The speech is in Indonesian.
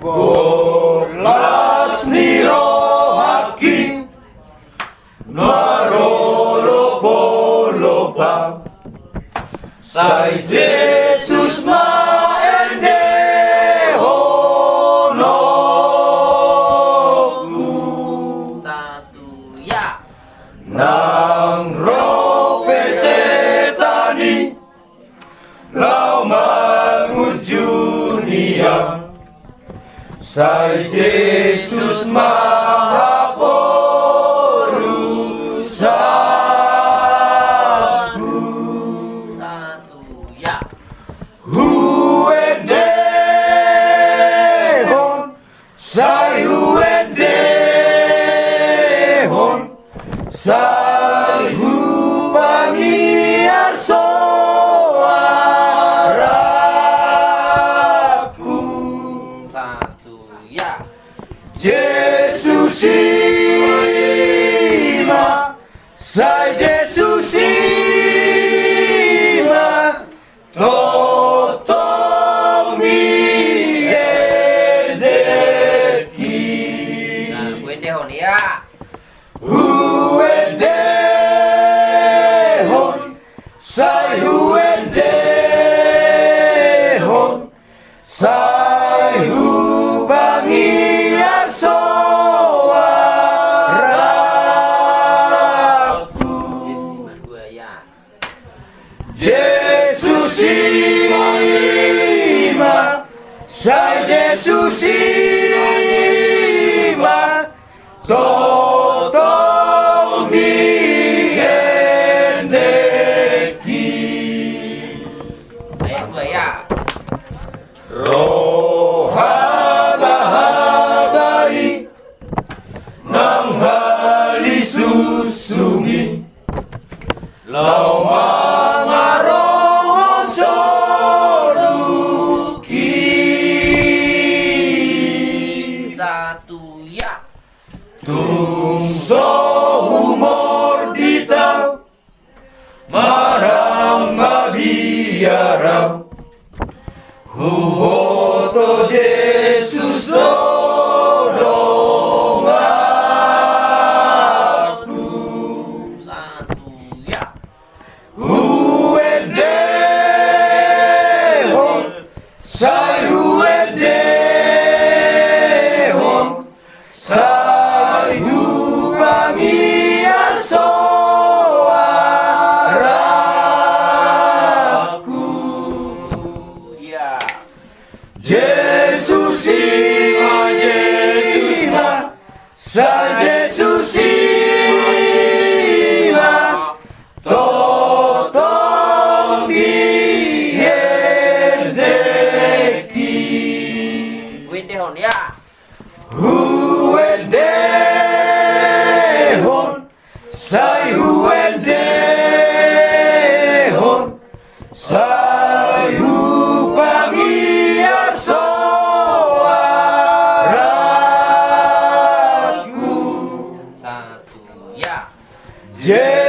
Bolas nirohaki marolopa Sai Jesus maende honoku Satu ya nang rope setani lau mangunjunia Sai Jesus maha porusaku Satu ya Huende hon Sai huende hon Sai hubangi suaraku Satu ya Jesus ima Sai Jesus ima Totong miedeki Nah gue dehon ya Huende hon Sai huende hon Sai hubangi suaraku Dua ya Jesus ima Sai Jesus ima Totong miendeki Ayat dua ya Rohana hagai Nang hali susungi Lau mangarongo soruki Satu ya Tungso humor ditau Marang mabiarau Huoto Jesus dodong aku Satu ya Huende hon Sai huende hon Sai hubangi suaraku Ya Jesus ima Sai Jesus ima Totong miendeki gue dehon ya Huende hon Sai huende hon Sai hubangi suaraku Satu ya Jesus